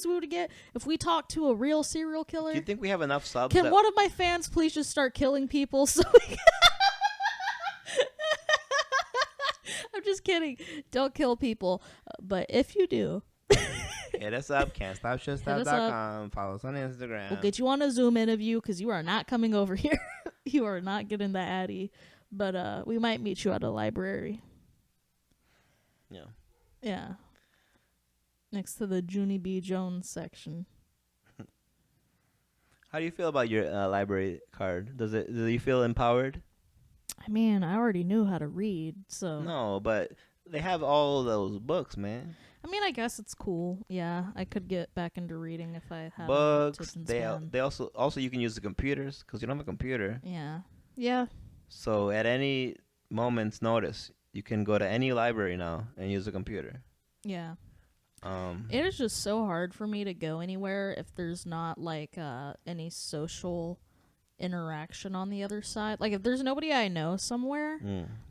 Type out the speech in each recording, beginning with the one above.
views we would get if we talked to a real serial killer? Do you think we have enough subs? Can one of my fans please just start killing people so we I'm just kidding. Don't kill people. But if you do, hit us up. Can'tStopShitStop.com. Follow us on Instagram. we'll get you on a Zoom interview because you are not coming over here. You are not getting the Addy. But we might meet you at a library. Yeah. Yeah. Next to the Junie B. Jones section. How do you feel about your library card? Do you feel empowered? I mean, I already knew how to read, so. No, but they have all those books, man. I mean, I guess it's cool. Yeah, I could get back into reading if I had books. They also you can use the computers because you don't have a computer. Yeah. Yeah. So at any moment's notice, you can go to any library now and use a computer. Yeah. It is just so hard for me to go anywhere if there's not like any social interaction on the other side. Like if there's nobody I know somewhere,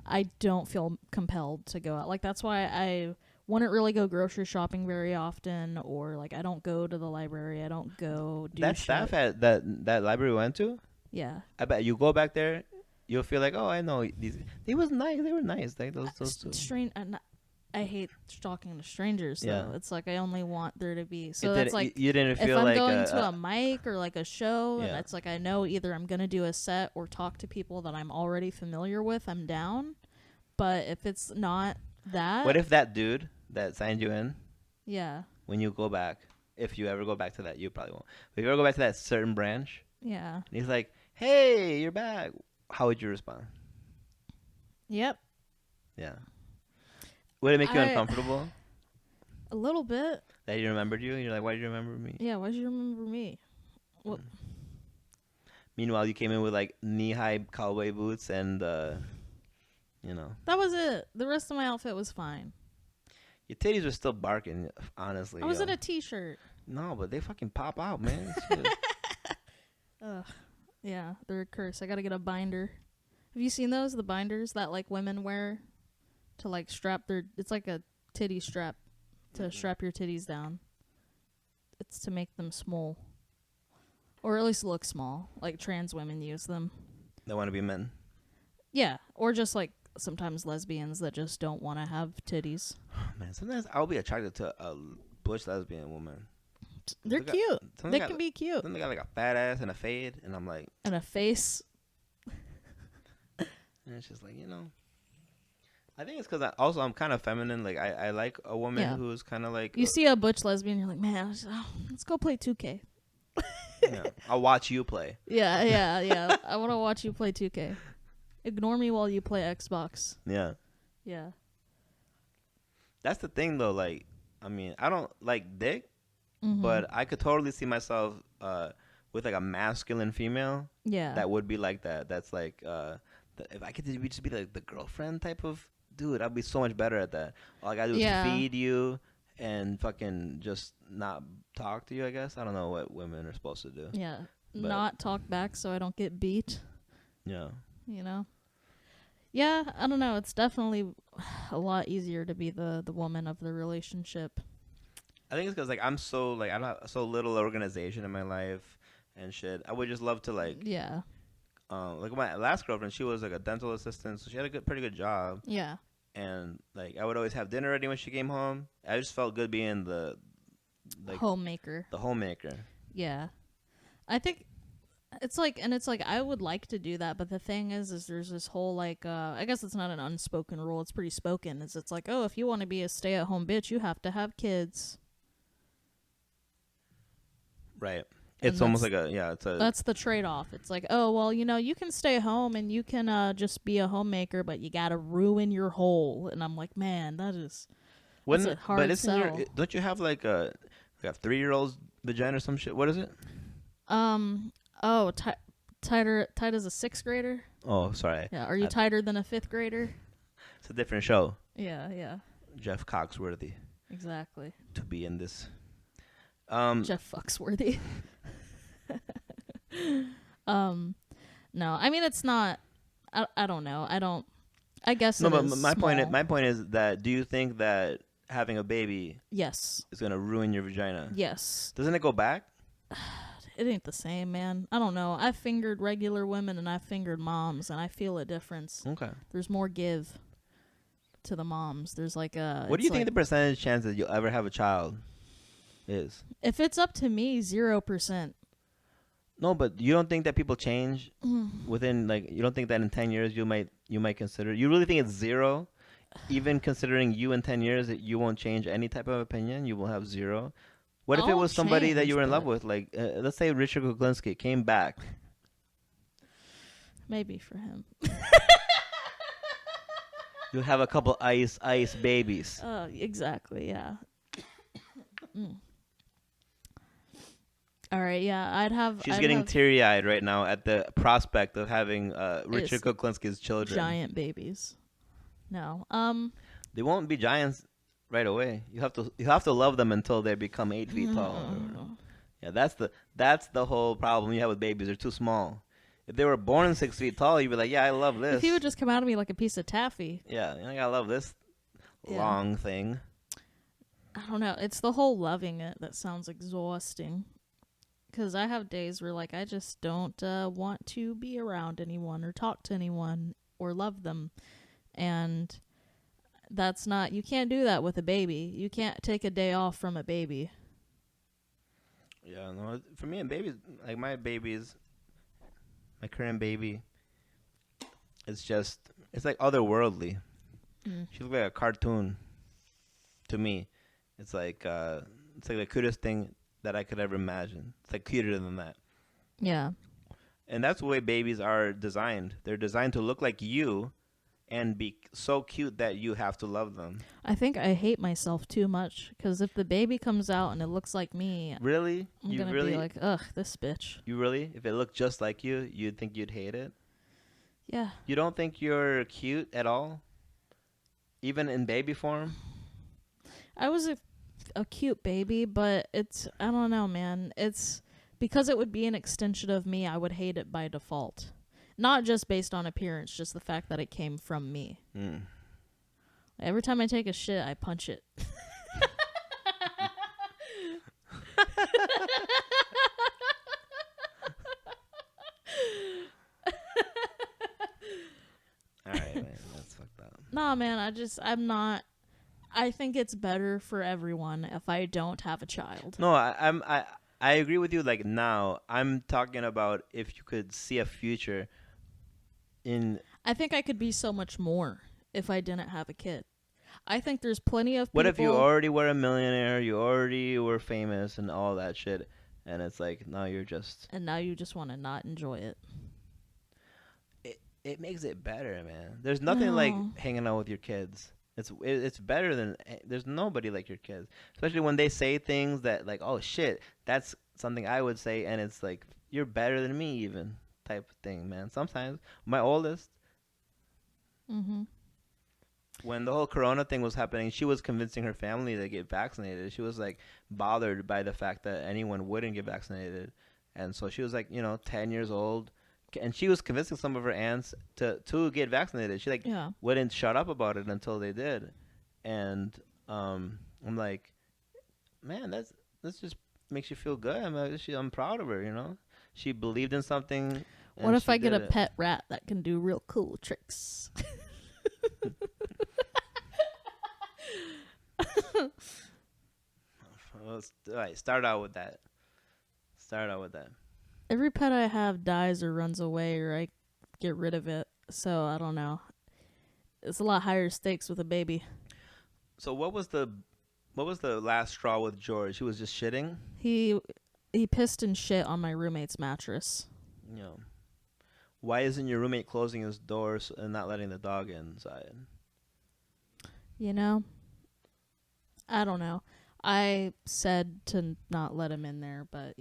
I don't feel compelled to go out. Like that's why I wouldn't really go grocery shopping very often, or like I don't go to the library. I don't go do that shit. staff at that library we went to. Yeah. I bet you go back there, you'll feel like, oh, I know these. They was nice. They were nice. Like those two. I hate talking to strangers, though. Yeah. It's like I only want there to be... So that's like... You didn't feel if I'm like going to a mic or like a show, yeah. and it's like I know either I'm going to do a set or talk to people that I'm already familiar with, I'm down. But if it's not that... What if that dude that signed you in... Yeah. When you go back, if you ever go back to that, you probably won't. But if you ever go back to that certain branch... Yeah. And he's like, hey, you're back. How would you respond? Yep. Yeah. Would it make you uncomfortable? A little bit. That he remembered you? You're like, why did you remember me? Yeah, why did you remember me? What? Meanwhile, you came in with like knee-high cowboy boots and, you know. That was it. The rest of my outfit was fine. Your titties were still barking, honestly. I was in a t-shirt. No, but they fucking pop out, man. Ugh. Yeah, they're a curse. I gotta get a binder. Have you seen those? The binders that like women wear to like strap their... It's like a titty strap to strap your titties down. It's to make them small. Or at least look small. Like trans women use them. They want to be men. Yeah. Or just like sometimes lesbians that just don't want to have titties. Man, sometimes I'll be attracted to a butch lesbian woman. They're cute. They can be cute. Then they got like a fat ass and a fade, and I'm like... And a face. And it's just like, you know... I think it's because I'm kind of feminine. Like, I like a woman who's kind of like... You see a butch lesbian, you're like, man, let's go play 2K. Yeah, I'll watch you play. Yeah. I want to watch you play 2K. Ignore me while you play Xbox. Yeah. Yeah. That's the thing, though. Like, I mean, I don't like dick, but I could totally see myself with, like, a masculine female. Yeah. That would be like that. That's like... if I could just be like the girlfriend type of dude, I'd be so much better at that. All I gotta do is feed you and fucking just not talk to you, I guess. I don't know what women are supposed to do. Yeah. Not talk back so I don't get beat. Yeah. You know? Yeah, I don't know. It's definitely a lot easier to be the woman of the relationship. I think it's because, like, I don't have so little organization in my life and shit. I would just love to, like... Yeah. Like my last girlfriend, she was like a dental assistant, so she had a pretty good job. Yeah. And like I would always have dinner ready when she came home. I just felt good being the homemaker. The homemaker. Yeah. I think it's like I would like to do that, but the thing is there's this whole like I guess it's not an unspoken rule, it's pretty spoken. It's like, oh, if you want to be a stay-at-home bitch, you have to have kids. Right. It's almost like that's the trade-off. It's like, oh, well, you know, you can stay home and you can just be a homemaker, but you got to ruin your hole. And I'm like, man, that's a hard sell. Don't you have like a 3-year-old's vagina or some shit? What is it? Tight as a 6th grader. Oh, sorry. Yeah, are you tighter than a 5th grader? It's a different show. Yeah. Jeff Coxworthy. Exactly. To be in this. Jeff Foxworthy. No, I mean it's not. I don't know. I guess no. But my point is that do you think that having a baby, yes, is gonna ruin your vagina. Yes. Doesn't it go back? It ain't the same, man. I don't know. I've fingered regular women and I've fingered moms, and I feel a difference. Okay. There's more give to the moms. There's like a. What do you think the percentage chance that you'll ever have a child is? If it's up to me, 0%. No, but you don't think that people change within, like, you don't think that in 10 years you might consider? You really think it's zero? Even considering you in 10 years, that you won't change any type of opinion? You will have zero? What if it was somebody that you were in love with? Like, let's say Richard Kuklinski came back. Maybe for him. You'll have a couple ice babies. Exactly, yeah. All right, yeah, I'd have... She's getting teary-eyed right now at the prospect of having Richard Kuklinski's children. Giant babies. No. They won't be giants right away. You have to love them until they become 8 feet tall. Yeah, that's the whole problem you have with babies. They're too small. If they were born 6 feet tall, you'd be like, yeah, I love this. If he would just come out of me like a piece of taffy. Yeah, I love this long thing. I don't know. It's the whole loving it that sounds exhausting. Because I have days where, like, I just don't want to be around anyone or talk to anyone or love them. And that's not... You can't do that with a baby. You can't take a day off from a baby. Yeah, no. For me, and babies, like my babies... My current baby, it's like otherworldly. She looks like a cartoon to me. It's like the cutest thing that I could ever imagine. It's like cuter than that. Yeah. And that's the way babies are designed. They're designed to look like you and be so cute that you have to love them. I think I hate myself too much, because if the baby comes out and it looks like me, really, I'm gonna be like, ugh, this bitch. You really? If it looked just like you, you'd think you'd hate it? Yeah. You don't think you're cute at all, even in baby form? I was a cute baby, but I don't know, man. It's because it would be an extension of me. I would hate it by default. Not just based on appearance, just the fact that it came from me. Every time I take a shit, I punch it. All right, man. That's fucked up. Nah, man. I think it's better for everyone if I don't have a child. No, I agree with you. Like now, I'm talking about if you could see a future. I think I could be so much more if I didn't have a kid. I think there's plenty of people... What if you already were a millionaire, you already were famous and all that shit, and it's like, now you're just... And now you just want to not enjoy it. It makes it better, man. There's nothing like hanging out with your kids. It's better than... There's nobody like your kids. Especially when they say things that like, oh shit, that's something I would say, and it's like, you're better than me even. Type of thing, man. Sometimes my oldest, when the whole corona thing was happening, she was convincing her family to get vaccinated. She was like bothered by the fact that anyone wouldn't get vaccinated, and so she was like, 10 years old, and she was convincing some of her aunts to get vaccinated. She wouldn't shut up about it until they did, and I'm like, man, that's just makes you feel good. I'm proud of her, She believed in something. What if I get a pet rat that can do real cool tricks? All right, start out with that. Every pet I have dies or runs away, or I get rid of it. So I don't know. It's a lot higher stakes with a baby. So what was the last straw with George? He was just shitting? He pissed and shit on my roommate's mattress. Yeah. Why isn't your roommate closing his doors and not letting the dog inside? I don't know. I said to not let him in there, but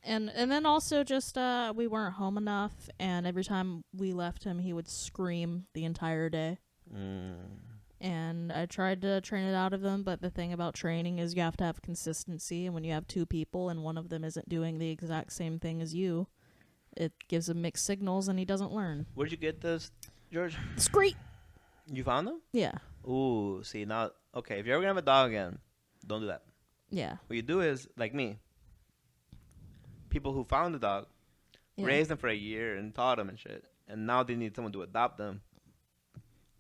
And then also just we weren't home enough, and every time we left him, he would scream the entire day. And I tried to train it out of him, but the thing about training is you have to have consistency, and when you have two people and one of them isn't doing the exact same thing as you, it gives him mixed signals and he doesn't learn. Where'd you get this, George? Screet! You found them? Yeah. Ooh, see, now okay, if you're ever gonna have a dog again, don't do that. Yeah. What you do is, like me, people who found the dog, raised them for a year and taught them and shit, and now they need someone to adopt them.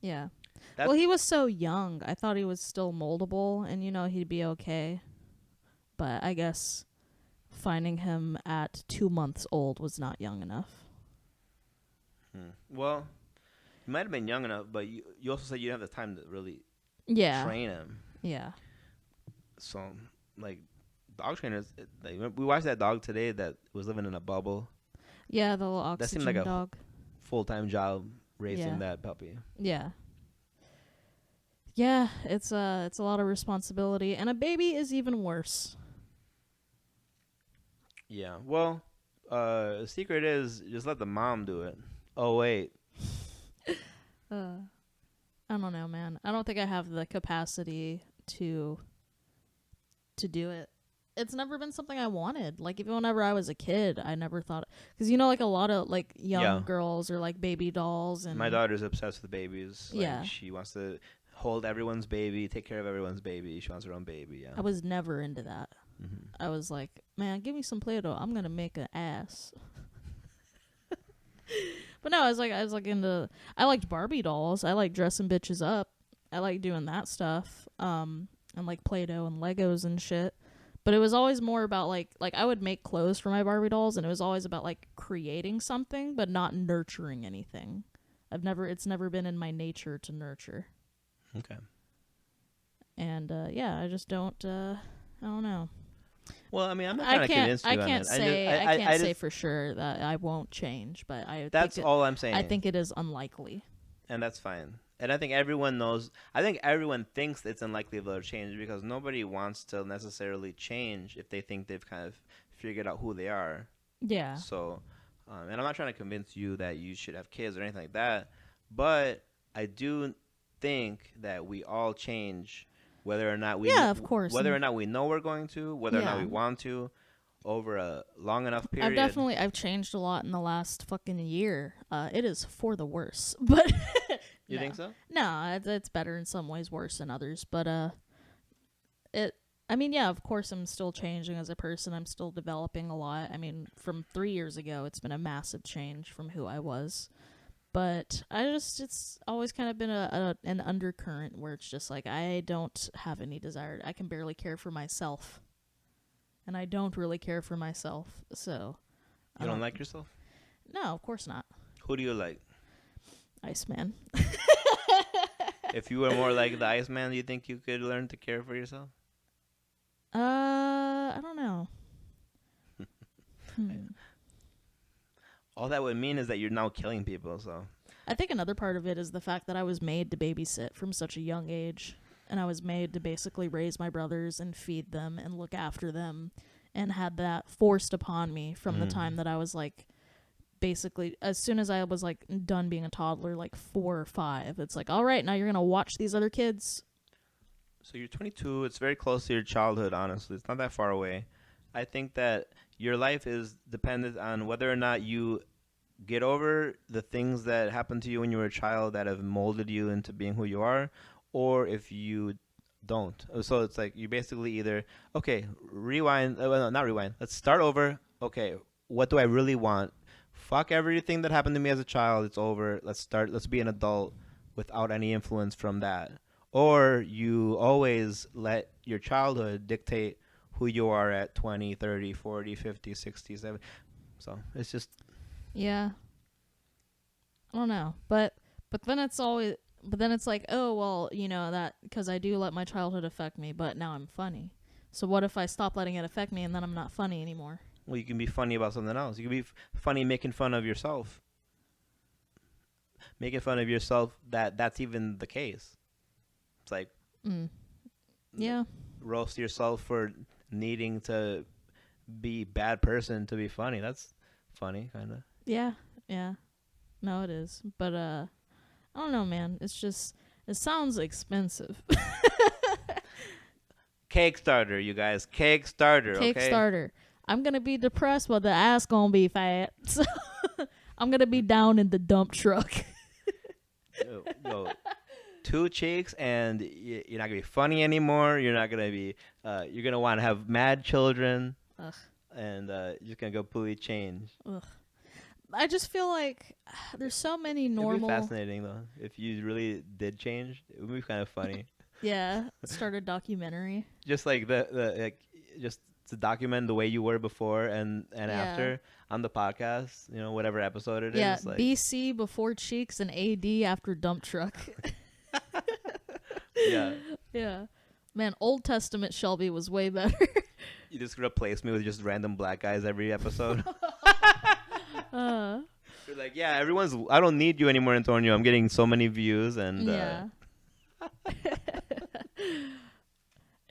Yeah. Well, he was so young. I thought he was still moldable and, he'd be okay. But I guess finding him at 2 months old was not young enough. Well, he might have been young enough, but you also said you didn't have the time to really train him. Yeah. So, like, dog trainers, we watched that dog today that was living in a bubble. Yeah, the little oxygen that seemed like dog. A full-time job raising that puppy. Yeah. Yeah, it's a lot of responsibility, and a baby is even worse. Yeah. Well, the secret is just let the mom do it. Oh wait. I don't know, man. I don't think I have the capacity to do it. It's never been something I wanted. Like, even whenever I was a kid, I never thought, because like a lot of like young girls or like baby dolls, and my daughter's obsessed with babies. Like, yeah, she wants to hold everyone's baby, take care of everyone's baby. She wants her own baby. Yeah. I was never into that. Mm-hmm. I was like, man, give me some Play-Doh. I'm gonna make an ass. But no, I was like into. I liked Barbie dolls. I like dressing bitches up. I like doing that stuff. And like Play-Doh and Legos and shit. But it was always more about like I would make clothes for my Barbie dolls, and it was always about like creating something, but not nurturing anything. It's never been in my nature to nurture. Okay. And I just don't. I don't know. Well, I mean, I'm not trying to convince you on it. I can't say for sure that I won't change, but that's all I'm saying. I think it is unlikely. And that's fine. And I think everyone knows. I think everyone thinks it's unlikely they'll change because nobody wants to necessarily change if they think they've kind of figured out who they are. Yeah. So, and I'm not trying to convince you that you should have kids or anything like that, but I do think that we all change, whether or not we of course, whether or not we know we're going to, whether or not we want to, over a long enough period. I've changed a lot in the last fucking year. It is for the worse, but. You think so? No, it's better in some ways, worse in others. But of course I'm still changing as a person. I'm still developing a lot. I mean, from 3 years ago, it's been a massive change from who I was. But it's always kind of been an undercurrent where it's just like I don't have any desire. I can barely care for myself. And I don't really care for myself. So. You don't like yourself? No, of course not. Who do you like? Iceman. If you were more like the Iceman, do you think you could learn to care for yourself? I don't know. All that would mean is that you're now killing people, so. I think another part of it is the fact that I was made to babysit from such a young age. And I was made to basically raise my brothers and feed them and look after them. And had that forced upon me from the time that I was like, basically, as soon as I was like done being a toddler, like 4 or 5, it's like, all right, now you're gonna watch these other kids. So you're 22. It's very close to your childhood. Honestly, it's not that far away. I think that your life is dependent on whether or not you get over the things that happened to you when you were a child that have molded you into being who you are, or if you don't. So it's like you basically either rewind. Not rewind. Let's start over. Okay, what do I really want? Fuck everything that happened to me as a child. It's over. Let's be an adult without any influence from that. Or you always let your childhood dictate who you are at 20, 30, 40, 50, 60, 70. So it's just. Yeah. I don't know. But then it's always. But then it's like, oh, well, that because I do let my childhood affect me, but now I'm funny. So what if I stop letting it affect me and then I'm not funny anymore? Well, you can be funny about something else. You can be funny making fun of yourself. Making fun of yourself, that's even the case. It's like... Yeah. Roast yourself for needing to be bad person to be funny. That's funny, kind of. Yeah. No, it is. But, I don't know, man. It's just... It sounds expensive. Cake starter, you guys. Cake starter, Cake starter. I'm going to be depressed, but the ass going to be fat. So I'm going to be down in the dump truck. Yo, 2 chicks, and you're not gonna be funny anymore. You're not gonna be. You're gonna want to have mad children. Ugh. And you're just gonna completely change. Ugh. I just feel like there's so many normal. It'd be fascinating though if you really did change. It would be kind of funny. Yeah, start a documentary. Just like just to document the way you were before and after on the podcast. You know, whatever episode it is. Yeah, like BC before cheeks and AD after dump truck. Yeah. Yeah, man, Old Testament Shelby was way better. You just replace me with just random black guys every episode. You're like, yeah, I don't need you anymore, Antonio. I'm getting so many views and yeah.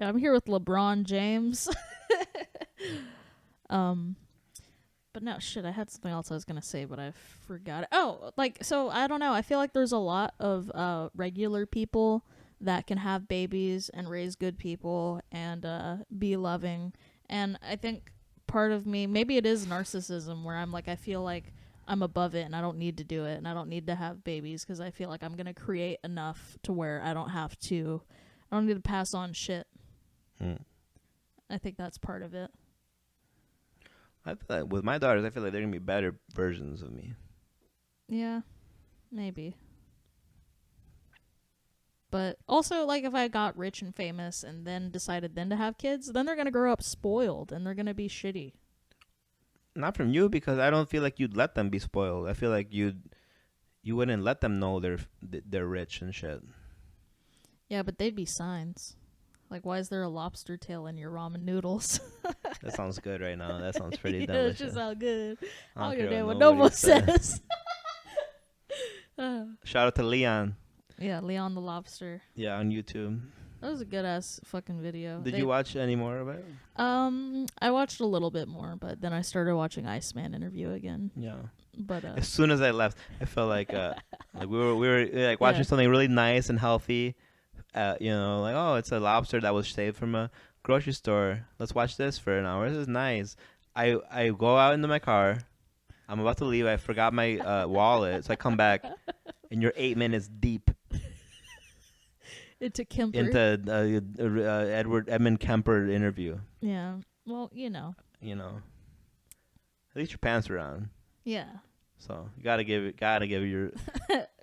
I'm here with LeBron James. But no, shit, I had something else I was gonna say, but I forgot it. Oh, so I don't know. I feel like there's a lot of regular people that can have babies and raise good people and be loving. And I think part of me, maybe it is narcissism, where I'm like, I feel like I'm above it and I don't need to do it and I don't need to have babies because I feel like I'm going to create enough to where I don't need to pass on shit. I think that's part of it. I feel like with my daughters, I feel like they're going to be better versions of me. Yeah, maybe. But also, like, if I got rich and famous and then decided then to have kids, then they're going to grow up spoiled and they're going to be shitty. Not from you, because I don't feel like you'd let them be spoiled. I feel like you wouldn't let them know they're rich and shit. Yeah, but they'd be signs. Like, why is there a lobster tail in your ramen noodles? That sounds good right now. That sounds pretty yeah, delicious. It's just all good. I don't care care what what nobody says. Shout out to Leon. Yeah, Leon the Lobster. Yeah, on YouTube. That was a good ass fucking video. Did you watch any more of it? I watched a little bit more, but then I started watching Iceman interview again. Yeah. But as soon as I left, I felt like like we were like watching something really nice and healthy. You know, like, oh, it's a lobster that was saved from a grocery store. Let's watch this for an hour. This is nice. I go out into my car. I'm about to leave. I forgot my wallet, so I come back, and you're 8 minutes deep. Into Kemper. Into Edmund Kemper interview. Yeah. Well, you know. At least your pants are on. Yeah. So you gotta give your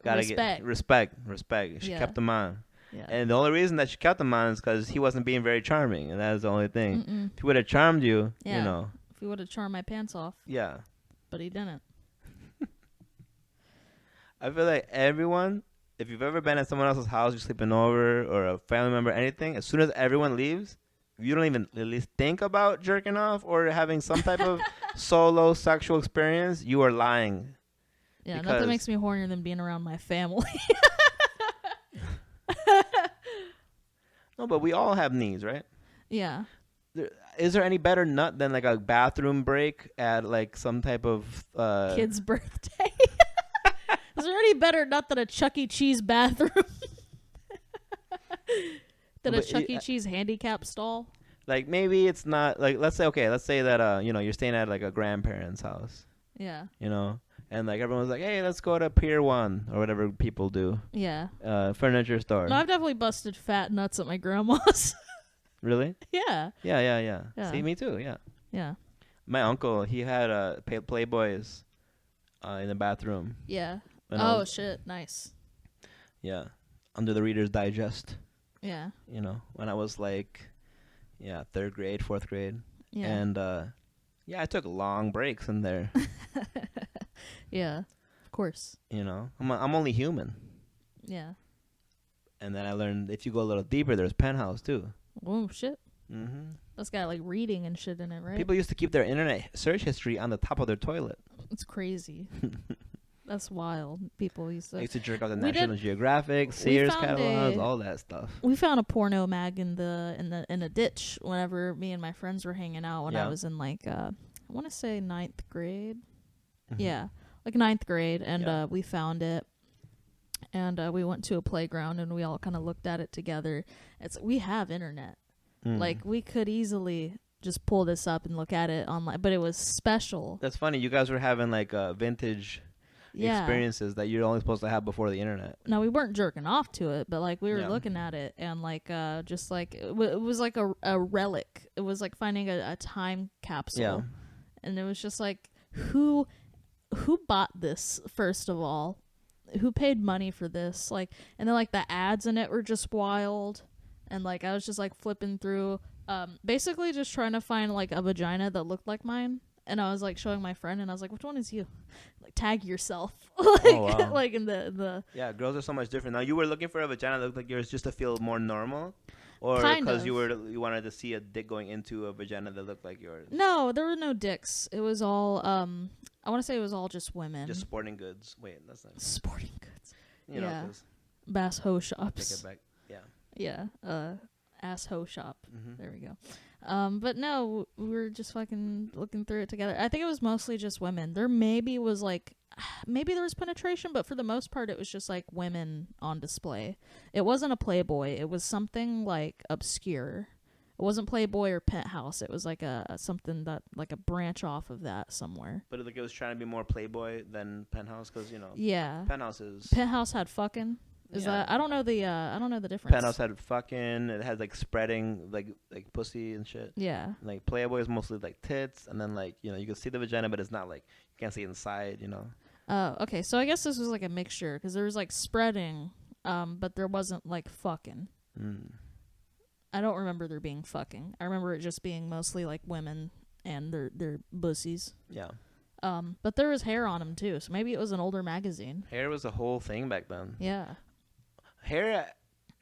respect. Respect. She kept them on. Yeah. And the only reason that she kept them on is because he wasn't being very charming, and that's the only thing. If he would have charmed you, you know. If he would have charmed my pants off. Yeah. But he didn't. I feel like everyone, if you've ever been at someone else's house, you're sleeping over, or a family member, anything, as soon as everyone leaves, if you don't even at least think about jerking off or having some type of solo sexual experience, you are lying. Yeah, nothing makes me hornier than being around my family. No, but we all have needs, right? Yeah. Is there any better nut than like a bathroom break at like some type of kid's birthday? Is there any better nut than a Chuck E. Cheese bathroom? Than a Chuck E. Cheese handicap stall? Like, maybe it's not like, let's say that you're staying at like a grandparent's house. Yeah. You know, and like everyone's like, hey, let's go to Pier 1 or whatever people do. Yeah. Furniture store. No, I've definitely busted fat nuts at my grandma's. Really? Yeah. Yeah. See, me too. Yeah. Yeah. My uncle, he had Playboys in the bathroom. Yeah. Shit. Nice. Yeah. Under the Reader's Digest. Yeah. You know, when I was like, 3rd grade, 4th grade. Yeah. And, I took long breaks in there. Yeah. Of course. You know, I'm only human. Yeah. And then I learned if you go a little deeper, there's Penthouse too. Oh, shit. Mm-hmm. That's got like reading and shit in it, right? People used to keep their internet search history on the top of their toilet. It's crazy. That's wild. People used to. I used to jerk out the National Geographic, Sears catalogs, all that stuff. We found a porno mag in a ditch whenever me and my friends were hanging out when I was in like I want to say 9th grade. Mm-hmm. Yeah, like 9th grade, and we found it. And we went to a playground and we all kind of looked at it together. We have internet. Like, we could easily just pull this up and look at it online, but it was special. That's funny. You guys were having like vintage experiences that you're only supposed to have before the internet. No, we weren't jerking off to it, but like we were looking at it and like just like it was like a relic. It was like finding a time capsule. Yeah. And it was just like who bought this, first of all? Who paid money for this? Like, and then like the ads in it were just wild. And like I was just like flipping through basically just trying to find like a vagina that looked like mine. And I was like showing my friend, and I was like, "Which one is you?" Like, tag yourself, like, wow. like in the. Yeah, girls are so much different. Now, you were looking for a vagina that looked like yours just to feel more normal, or because you wanted to see a dick going into a vagina that looked like yours. No, there were no dicks. It was all I want to say it was all just women. Just sporting goods. Wait, that's not sporting goods. You know, Bass hoe shops. Take it back. Yeah. Yeah. Ass hoe shop. Mm-hmm. There we go. But no, we were just fucking looking through it together. I think it was mostly just women. There maybe was like, maybe there was penetration, but for the most part, it was just like women on display. It wasn't a Playboy. It was something like obscure. It wasn't Playboy or Penthouse. It was like something that like a branch off of that somewhere. But like it was trying to be more Playboy than Penthouse, because Penthouse had fucking. That I don't know the difference. Penthouse had fucking. It had like spreading like pussy and shit. Yeah. Like Playboy is mostly like tits, and then like you can see the vagina, but it's not like you can't see inside. Oh, okay. So I guess this was like a mixture, because there was like spreading, but there wasn't like fucking. I don't remember there being fucking. I remember it just being mostly like women and their bussies. Yeah. But there was hair on them too, so maybe it was an older magazine. Hair was a whole thing back then. Yeah. Hair.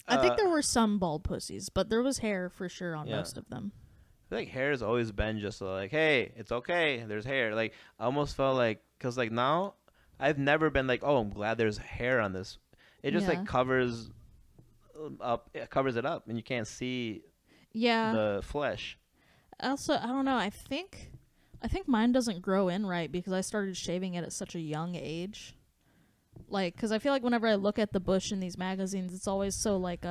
I think there were some bald pussies, but there was hair for sure on most of them. I feel like hair has always been just like, hey, it's okay, there's hair. Like, I almost felt like, because like now, I've never been like, oh, I'm glad there's hair on this. It just like covers it up, and you can't see the flesh. Also, I don't know, I think mine doesn't grow in right because I started shaving it at such a young age. Like, because I feel like whenever I look at the bush in these magazines, it's always so like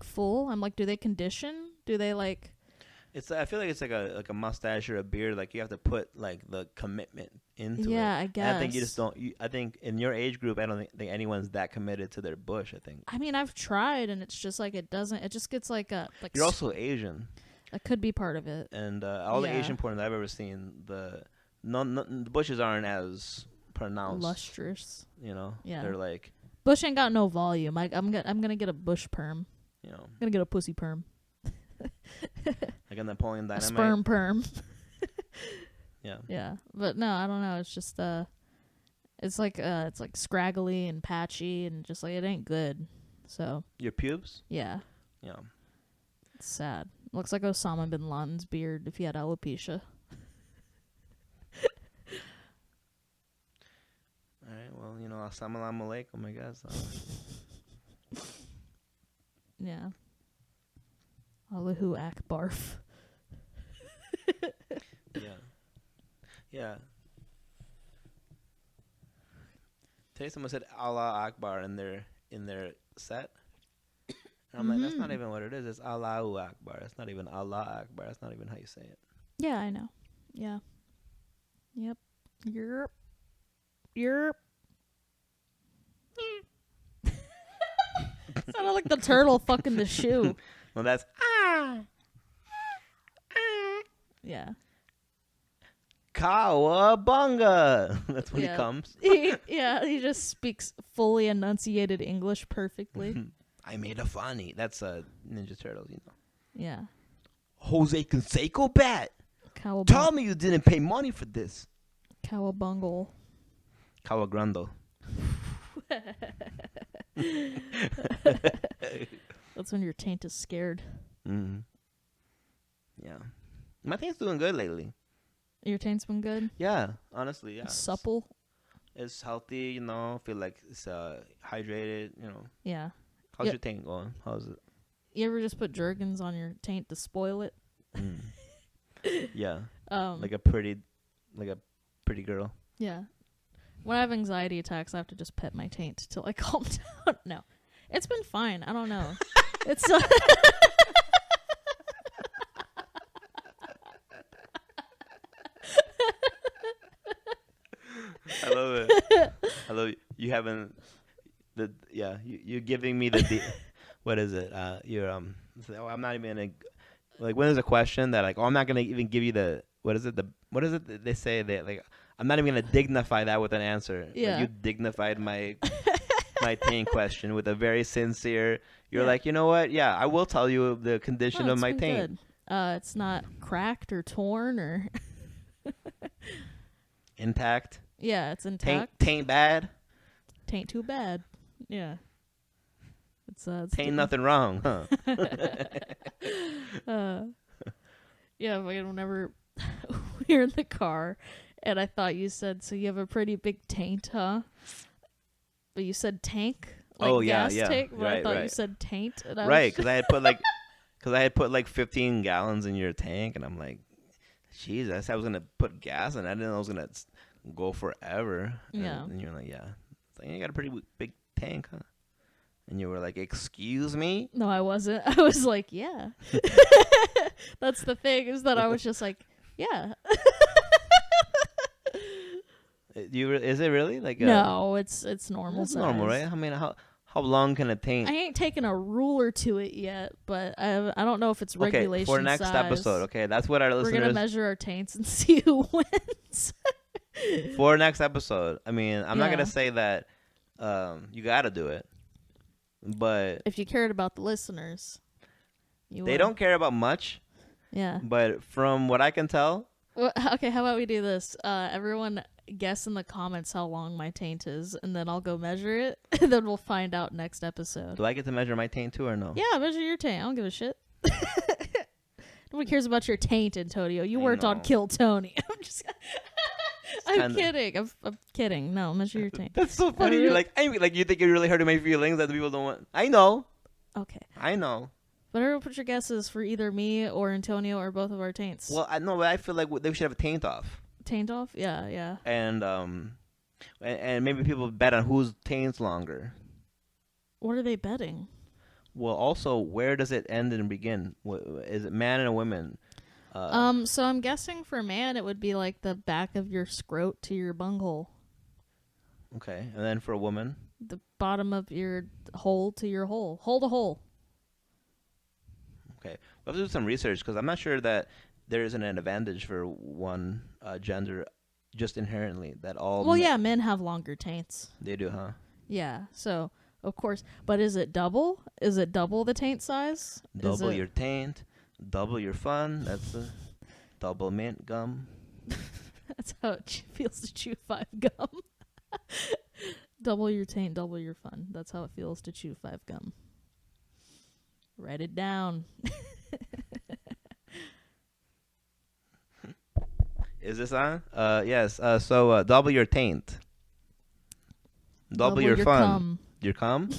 full. I'm like, do they condition? Do they like? I feel like it's like a mustache or a beard. Like you have to put like the commitment into it. Yeah, I guess. And I think you just don't. I think in your age group, I don't think anyone's that committed to their bush. I think. I mean, I've tried, and it's just like it doesn't. It just gets like a like. You're also Asian. That could be part of it. And all the Asian porn that I've ever seen, the bushes aren't as pronounced. Lustrous. Yeah. They're like. Bush ain't got no volume. I'm gonna get a bush perm. I'm gonna get a pussy perm. Like a Napoleon Dynamite. A sperm perm. Yeah. Yeah, but no, I don't know. It's just it's like scraggly and patchy and just like it ain't good. So. Your pubes? Yeah. Yeah. It's sad. Looks like Osama bin Laden's beard if he had alopecia. All right. Well, assalamu alaikum, I guess. Yeah. Allahu Akbar. Yeah. Yeah. Today someone said Allah Akbar in their set. And I'm like, that's not even what it is. It's Allahu Akbar. It's not even Allah Akbar. That's not even how you say it. Yeah, I know. Yeah. Yep. Yerp. Sounded like the turtle fucking the shoe. Well, that's yeah. Cowabunga. That's when he comes. He just speaks fully enunciated English perfectly. I made a funny. That's Ninja Turtles, Yeah. Jose Canseco bat. Tell me you didn't pay money for this. Cowabungle. Cawagrando. That's when your taint is scared. Mm-hmm. Yeah. My taint's doing good lately. Your taint's been good? Yeah, honestly, yeah. Supple? It's healthy, feel like it's hydrated, Yeah. How's your taint going? How's it? You ever just put Jergens on your taint to spoil it? Yeah. Like a pretty girl. Yeah. When I have anxiety attacks, I have to just pet my taint till I calm down. No. It's been fine. I don't know. It's I love it. I Hello, you haven't you're giving me the what is it? I'm not even gonna like when there's a question that like I'm not gonna even give you the what is it that they say that like I'm not even gonna dignify that with an answer. Yeah. Like, you dignified my taint question with a very sincere. You're like, you know what? Yeah, I will tell you the condition of my taint. Good. It's not cracked or torn or intact. Yeah, it's intact. Taint bad. Taint too bad. Yeah. It's taint nothing wrong, huh? Yeah, whenever we were in the car, and I thought you said, so you have a pretty big taint, huh? But you said tank, like gas tank. But I thought you said taint. And because I had put like 15 gallons in your tank, and I'm like, Jesus, I was gonna put gas, and I didn't know I was gonna go forever. Yeah. And you're like, yeah, it's like, you got a pretty big tank, huh? And you were like, excuse me? No, I wasn't. I was like, yeah. That's the thing, is that I was just like, yeah. Is it really? Like no, it's normal size. Normal, right? I mean, how long can a taint? I ain't taken a ruler to it yet, but I don't know if it's regulation for next size. Episode, okay? That's what our listeners... We're going to measure our taints and see who wins. For next episode. I mean, I'm not going to say that you got to do it. But if you cared about the listeners, they don't care about much. Yeah. But from what I can tell. Well, okay, how about we do this? Everyone guess in the comments how long my taint is, and then I'll go measure it, and then we'll find out next episode. Do I get to measure my taint too or no? Yeah, measure your taint. I don't give a shit. Nobody cares about your taint, Antonio. You worked on Kill Tony. I'm kidding. I'm kidding. No, measure your taint. That's so funny. You're like, you think you're really hurting my feelings that the people don't want. I know. Okay. I know. But everyone put your guesses for either me or Antonio or both of our taints. Well, I know, but I feel like they should have a taint off. Taint off? Yeah, yeah. And maybe people bet on whose taint's longer. What are they betting? Well, also, where does it end and begin? Is it man and a woman? So I'm guessing for man, it would be like the back of your scrot to your bunghole. Okay, and then for a woman? The bottom of your hole to your hole. Hole to hole. Okay, we'll have to do some research because I'm not sure that there isn't an advantage for one gender just inherently that all. Well, yeah, men have longer taints. They do, huh? Yeah, so of course. But is it double? Is it double the taint size? Double your taint, double your fun. That's a double mint gum. That's how it feels to chew 5 gum. Double your taint, double your fun. That's how it feels to chew 5 gum. Write it down. Is this on? Yes. So double your taint. Double your fun. Cum. Your cum?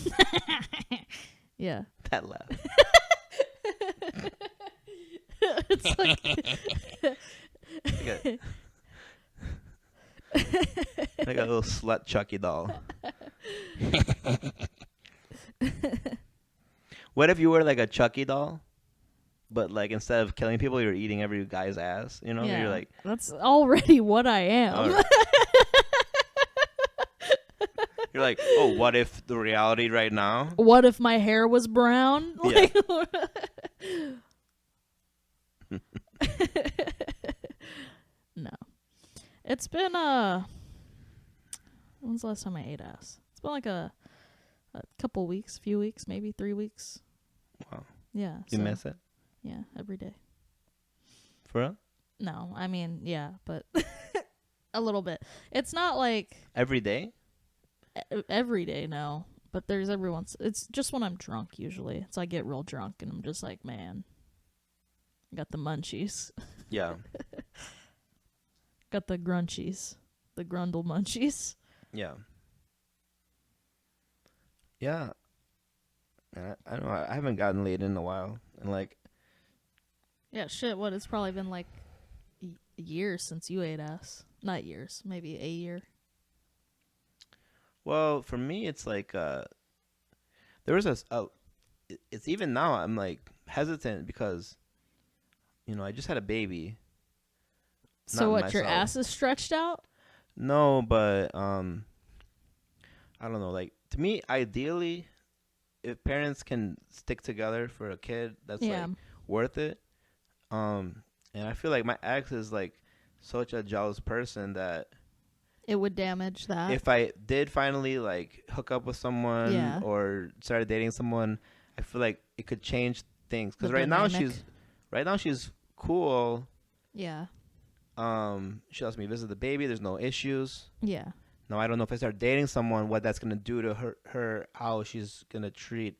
Yeah. That laugh. It's like like a little slut Chucky doll. What if you were like a Chucky doll, but like instead of killing people, you're eating every guy's ass? You know, yeah, you're like, that's already what I am. Right. You're like, oh, what if the reality right now? What if my hair was brown? Yeah. No, it's been when's the last time I ate ass? It's been like a couple weeks, few weeks, maybe 3 weeks. Wow. Yeah. You miss it? Yeah, every day. For real? No, I mean, yeah, but a little bit. It's not like every day. Every day, no. But there's every once. It's just when I'm drunk usually. So I get real drunk and I'm just like, man, I got the munchies. Yeah. Got the grunchies, the grundle munchies. Yeah. Yeah. I don't know. I haven't gotten laid in a while, and like. Yeah, shit. What? It's probably been like years since you ate ass. Not years, maybe a year. Well, for me, it's like there was it's even now I'm like hesitant because, you know, I just had a baby. So what? Your ass is stretched out? No, but I don't know. Like to me, ideally, if parents can stick together for a kid, that's like worth it. And I feel like my ex is like such a jealous person that it would damage that. If I did finally like hook up with someone or started dating someone, I feel like it could change things. Because right now she's cool. Yeah. She lets me visit the baby. There's no issues. Yeah. Now I don't know if I start dating someone, what that's gonna do to her, how she's gonna treat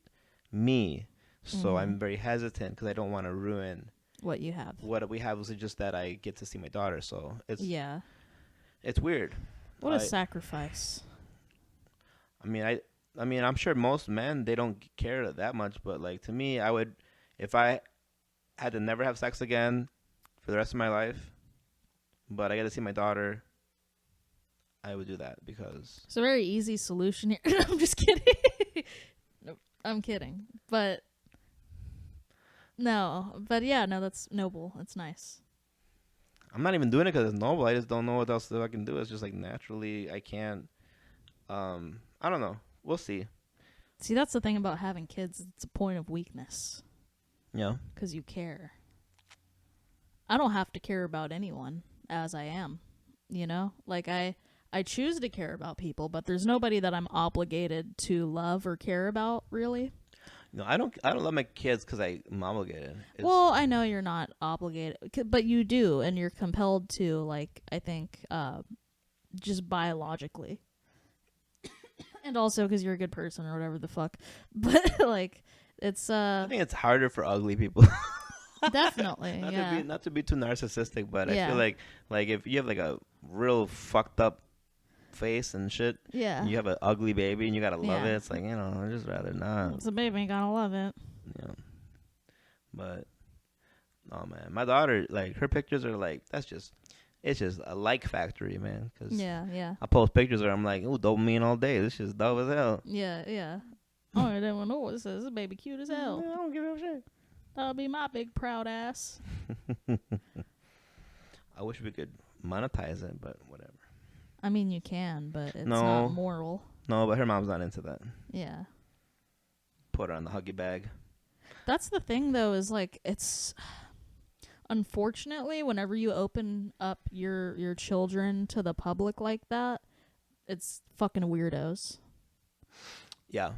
me. So I'm very hesitant because I don't want to ruin what you have. What we have is just that I get to see my daughter. So it's it's weird. What a sacrifice. I mean, I'm sure most men, they don't care that much, but like to me, I would, if I had to never have sex again for the rest of my life, but I got to see my daughter, I would do that because it's a very easy solution here. I'm just kidding. Nope, I'm kidding. But no, that's noble. It's nice. I'm not even doing it because it's noble. I just don't know what else I can do. It's just like naturally I can't. I don't know. We'll see. See, that's the thing about having kids. It's a point of weakness. Yeah. Because you care. I don't have to care about anyone as I am. You know? Like, I choose to care about people, but there's nobody that I'm obligated to love or care about, really. No, I don't love my kids because I'm obligated. Well, I know you're not obligated, but you do, and you're compelled to, like, I think, just biologically. And also because you're a good person or whatever the fuck. But, like, it's... I think it's harder for ugly people. Definitely, not to be too narcissistic, but I feel like if you have, like, a real fucked up face and shit, and you have an ugly baby and you gotta love it, it's like, I'd just rather not. It's a baby, you gotta love it. Yeah. But oh man, my daughter, like, her pictures are like, it's just a like factory, man. Cause I post pictures where I'm like, ooh, dopamine all day. This shit's dope as hell. Yeah. Oh, I don't know what it says. This baby cute as hell. I don't give a shit. That'll be my big proud ass. I wish we could monetize it, but whatever. I mean, you can, but it's not moral. No, but her mom's not into that. Yeah. Put her on the huggy bag. That's the thing, though, is like, it's... Unfortunately, whenever you open up your children to the public like that, it's fucking weirdos. Yeah.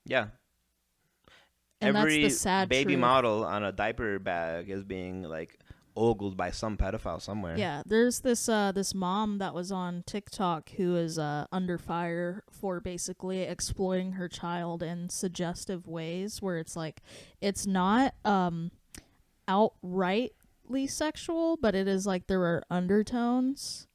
And every that's the sad baby truth. model on a diaper bag is being like ogled by some pedophile somewhere. Yeah, there's this mom that was on TikTok who is under fire for basically exploiting her child in suggestive ways, where it's like it's not outrightly sexual, but it is like there are undertones,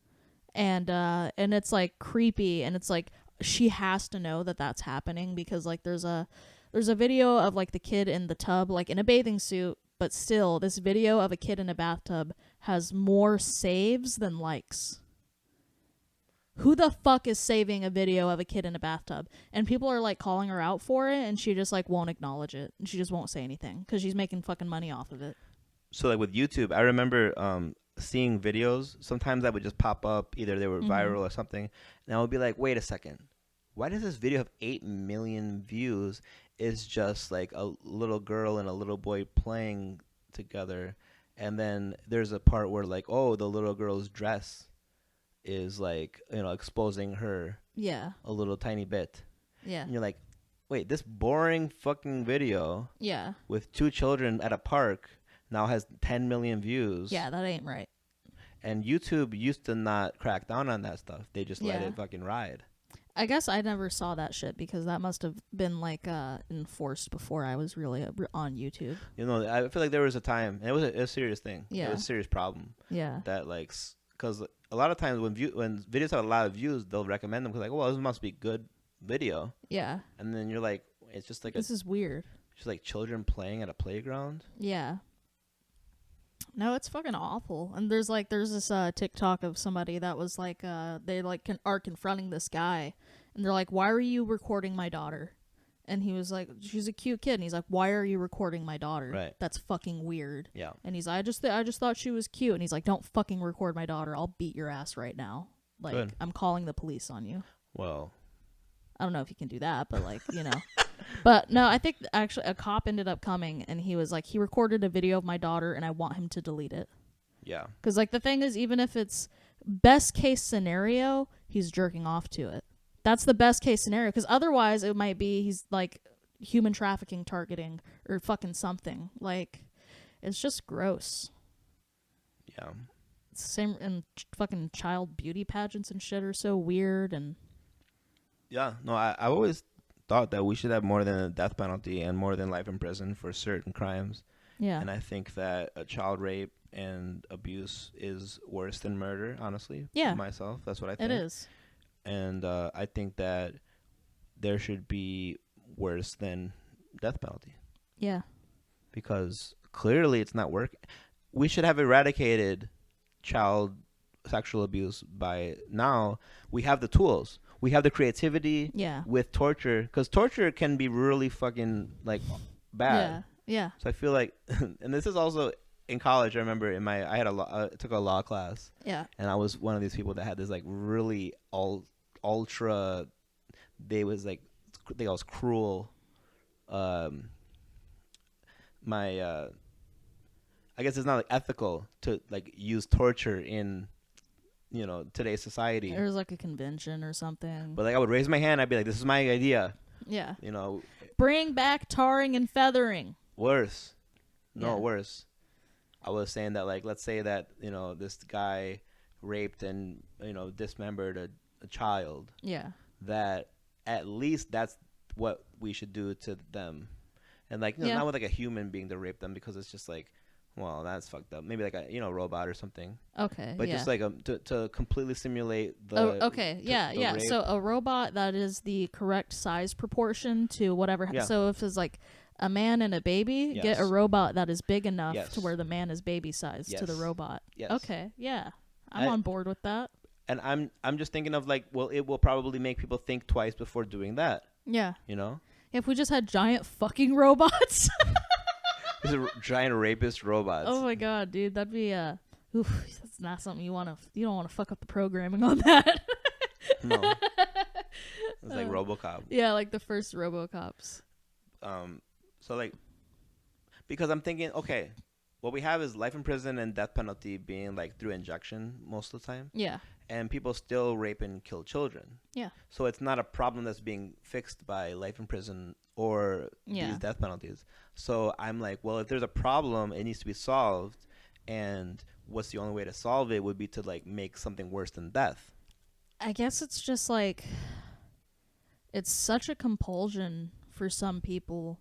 and it's like creepy, and it's like she has to know that that's happening because like there's a video of like the kid in the tub, like in a bathing suit. But still, this video of a kid in a bathtub has more saves than likes. Who the fuck is saving a video of a kid in a bathtub? And people are like calling her out for it, and she just like won't acknowledge it. And she just won't say anything because she's making fucking money off of it. So like with YouTube, I remember seeing videos. Sometimes that would just pop up. Either they were viral or something. And I would be like, wait a second. Why does this video have 8 million views? Is just like a little girl and a little boy playing together, and then there's a part where like, oh, the little girl's dress is like, exposing her a little tiny bit, and you're like, wait, this boring fucking video with 2 children at a park now has 10 million views. That ain't right. And YouTube used to not crack down on that stuff. They just let it fucking ride. I guess I never saw that shit because that must have been like enforced before I was really on YouTube. I feel like there was a time, and it was a serious thing. Yeah. It was a serious problem. Yeah. That like, because a lot of times when videos have a lot of views, they'll recommend them because like, well, this must be good video. Yeah. And then you're like, it's just like this is weird. Just like children playing at a playground. Yeah. No, it's fucking awful. And there's this TikTok of somebody that was like, they like are confronting this guy, and they're like, "Why are you recording my daughter?" And he was like, "She's a cute kid." And he's like, "Why are you recording my daughter? Right. That's fucking weird." Yeah. And he's like, I just thought she was cute. And he's like, "Don't fucking record my daughter. I'll beat your ass right now. Like, good. I'm calling the police on you." Well, I don't know if you can do that, but like, you know. But no, I think actually a cop ended up coming and he was like, he recorded a video of my daughter and I want him to delete it. Yeah. Because like the thing is, even if it's best case scenario, he's jerking off to it. That's the best case scenario. Because otherwise it might be he's like human trafficking targeting or fucking something. Like, it's just gross. Yeah. It's the same, and fucking child beauty pageants and shit are so weird. And yeah, no, I always thought that we should have more than a death penalty and more than life in prison for certain crimes. Yeah. And I think that a child rape and abuse is worse than murder, honestly. Yeah. Myself, that's what I think. It is. And I think that there should be worse than death penalty. Yeah. Because clearly it's not working. We should have eradicated child sexual abuse by now. We have the tools. We have the creativity with torture. Because torture can be really fucking, like, bad. Yeah. So I feel like, and this is also in college. I remember I had took a law class. Yeah. And I was one of these people that had this like really ultra. They was cruel. I guess it's not like ethical to like use torture in, you know, today's society. There was like a convention or something. But like I would raise my hand. I'd be like, "This is my idea." Yeah. You know. Bring back tarring and feathering. Worse. No, worse. I was saying that, like, let's say that, you know, this guy raped and, you know, dismembered a child. Yeah. That at least that's what we should do to them. And, like, you know, not with, like, a human being to rape them, because it's just, like, well, that's fucked up. Maybe, like, a, you know, robot or something. Okay. But just, like, to completely simulate the... Oh, okay. The rape. So a robot that is the correct size proportion to whatever... Yeah. So if it's, like... a man and a baby, get a robot that is big enough to where the man is baby sized to the robot. Yes. Okay, yeah. I'm on board with that. And I'm just thinking of like, well, it will probably make people think twice before doing that. Yeah. You know? If we just had giant fucking robots. Giant rapist robots. Oh my god, dude. That'd be that's not something you don't want to fuck up the programming on that. No. It's like RoboCop. Yeah, like the first RoboCops. So, like, because I'm thinking, okay, what we have is life in prison and death penalty being, like, through injection most of the time. Yeah. And people still rape and kill children. Yeah. So it's not a problem that's being fixed by life in prison or these death penalties. So I'm like, well, if there's a problem, it needs to be solved. And what's the only way to solve it would be to, like, make something worse than death. I guess it's just, like, it's such a compulsion for some people.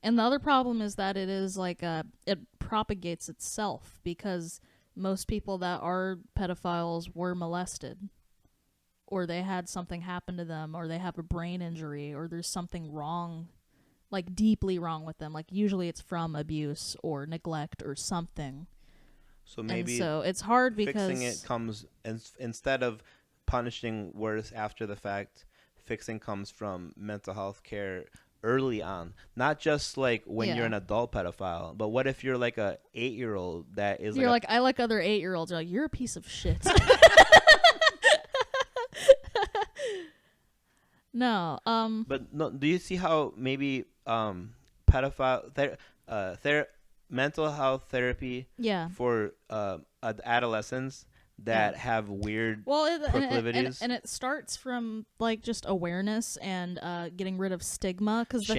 And the other problem is that it is like it propagates itself, because most people that are pedophiles were molested, or they had something happen to them, or they have a brain injury, or there's something wrong, like deeply wrong with them. Like usually it's from abuse or neglect or something. So maybe so it's hard because fixing it comes instead of punishing worse after the fact. Fixing comes from mental health care early on, not just like when you're an adult pedophile, but what if you're like a 8-year-old that is you're like I like other 8-year-olds. You're like, you're a piece of shit. No. But no, do you see how maybe pedophile mental health therapy for adolescents that have weird proclivities. And it starts from like just awareness and getting rid of stigma, because the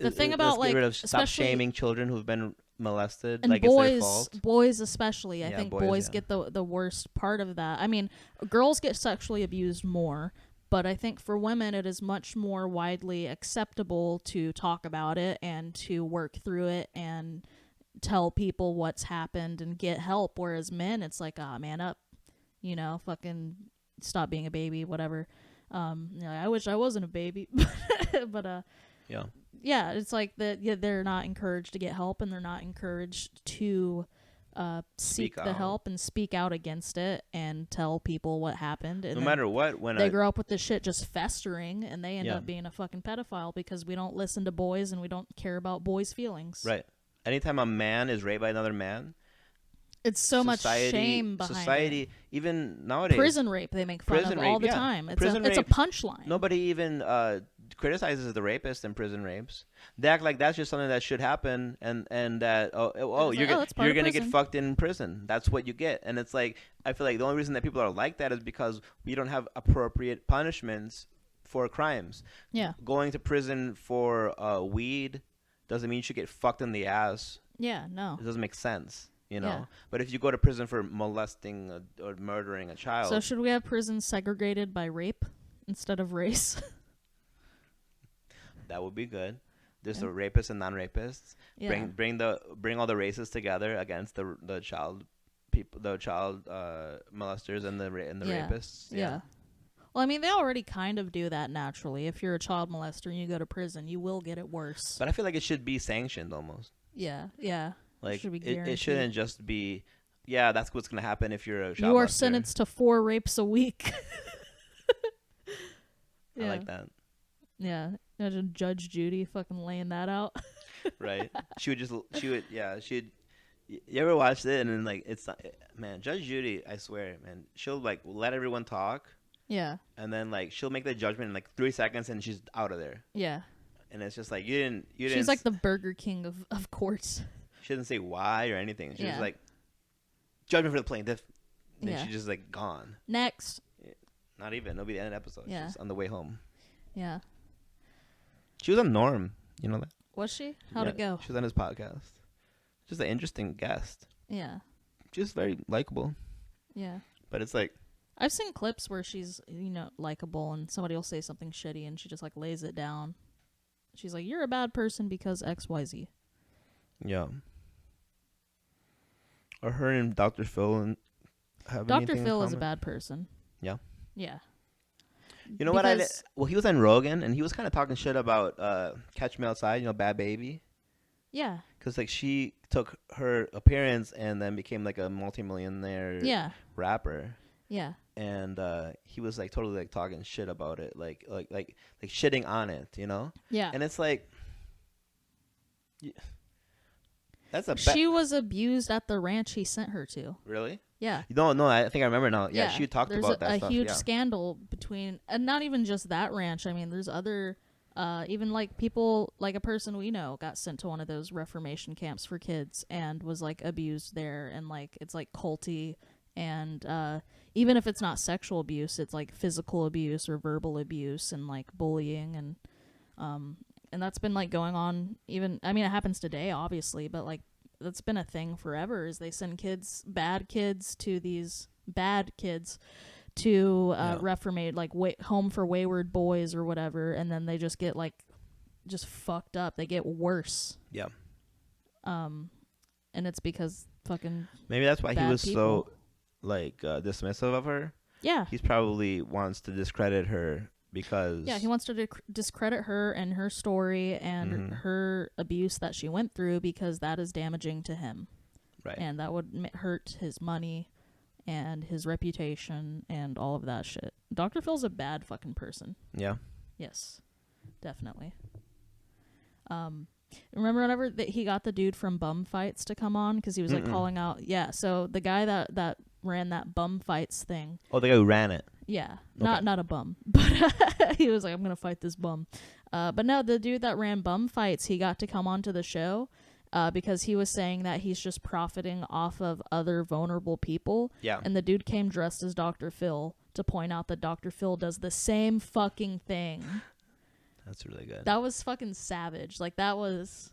thing about like stop shaming children who've been molested, and like it's their fault. Boys especially, I think boys get the worst part of that. I mean, girls get sexually abused more, but I think for women it is much more widely acceptable to talk about it and to work through it and tell people what's happened and get help, whereas men, it's like, man up, you know, fucking stop being a baby, whatever. You know, I wish I wasn't a baby. But yeah, it's like they're not encouraged to get help, and they're not encouraged to seek the help and speak out against it and tell people what happened. And no matter what, when they grow up with this shit just festering, and they end up being a fucking pedophile because we don't listen to boys and we don't care about boys' feelings. Right. Anytime a man is raped by another man, It's so much shame behind society, it. Even nowadays. Prison rape, they make fun of all the time. It's a punchline. Nobody even criticizes the rapist in prison rapes. They act like that's just something that should happen, and that you're gonna get fucked in prison. That's what you get. And it's like, I feel like the only reason that people are like that is because we don't have appropriate punishments for crimes. Yeah. Going to prison for weed doesn't mean you should get fucked in the ass. Yeah, no. It doesn't make sense. But if you go to prison for molesting or murdering a child. So should we have prisons segregated by rape instead of race? That would be good. There's the rapists and non-rapists. Yeah. Bring all the races together against the child molesters and the rapists. Yeah. Well, I mean, they already kind of do that naturally. If you're a child molester and you go to prison, you will get it worse. But I feel like it should be sanctioned almost. Yeah. Like, it shouldn't just be, that's what's going to happen if you're a child molester. You are sentenced to 4 rapes a week. I like that. Yeah. Imagine Judge Judy fucking laying that out. Right. You ever watched it and then, like, it's not, man, Judge Judy, I swear, man, she'll, like, let everyone talk. Yeah. And then, like, she'll make the judgment in, like, 3 seconds and she's out of there. Yeah. And it's just like, you didn't. She's like the Burger King of courts. She doesn't say why or anything. She's just like, judgment for the plaintiff. And then she's just like gone. Next. Not even. It'll be the end of the episode. Yeah. She's on the way home. Yeah. She was on Norm. You know that? Was she? How'd it go? She was on his podcast. Just an interesting guest. Yeah. Just very likable. Yeah. But it's like, I've seen clips where she's, likable and somebody will say something shitty and she just like lays it down. She's like, you're a bad person because XYZ. Yeah. Or her and Dr. Phil have Dr. Phil is a bad person. Yeah. Yeah. You know what? He was on Rogan and he was kind of talking shit about Catch Me Outside, Bad Baby. Yeah. Because like she took her appearance and then became like a multimillionaire rapper. Yeah. And he was like totally like talking shit about it, like shitting on it, Yeah. And it's like, she was abused at the ranch he sent her to. Really? Yeah. No, I think I remember now. Yeah, she talked about that stuff. There's a huge scandal between, and not even just that ranch. I mean, there's other, even like people, like a person we know got sent to one of those Reformation camps for kids and was like abused there, and like it's like culty, and even if it's not sexual abuse, it's like physical abuse or verbal abuse and like bullying, and that's been like going on even, I mean, it happens today obviously, but like that's been a thing forever, is they send bad kids to reformate, like home for wayward boys or whatever, and then they just get like just fucked up. They get worse. Yeah. And it's because fucking maybe that's why he was people. So like dismissive of her. Yeah. He probably wants to discredit her because he wants to discredit her and her story and her abuse that she went through, because that is damaging to him. Right. And that would hurt his money and his reputation and all of that shit. Dr. Phil's a bad fucking person. Yeah. Yes. Definitely. Remember whenever he got the dude from Bum Fights to come on, because he was like calling out, so the guy that ran that Bum Fights thing. Oh, the guy who ran it. Yeah, not a bum, but he was like, I'm gonna fight this bum. But no, the dude that ran Bum Fights, he got to come onto the show because he was saying that he's just profiting off of other vulnerable people. Yeah. And the dude came dressed as Dr. Phil to point out that Dr. Phil does the same fucking thing. That's really good. That was fucking savage. Like that was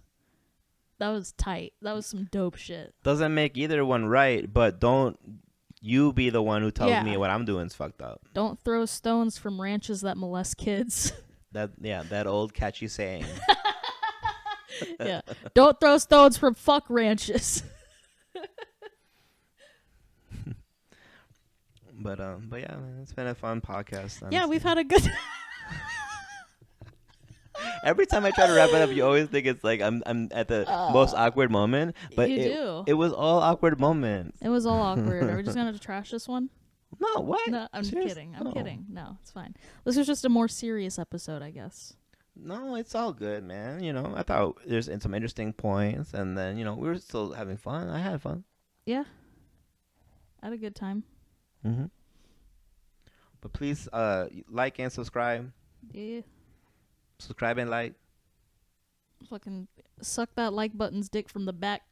tight. That was some dope shit. Doesn't make either one right, but don't you be the one who tells me what I'm doing is fucked up. Don't throw stones from ranches that molest kids. That old catchy saying. Yeah. Don't throw stones from fuck ranches. But yeah, man, it's been a fun podcast. Honestly. Yeah, we've had a good. Every time I try to wrap it up, you always think it's like I'm at the most awkward moment. But it was all awkward moments. It was all awkward. Are we just gonna trash this one? No, what? No, I'm kidding. I'm kidding. No, it's fine. This was just a more serious episode, I guess. No, it's all good, man. I thought there's some interesting points, and then we were still having fun. I had fun. Yeah. I had a good time. Mm-hmm. But please, like and subscribe. Yeah. Subscribe and like. Fucking suck that like button's dick from the back.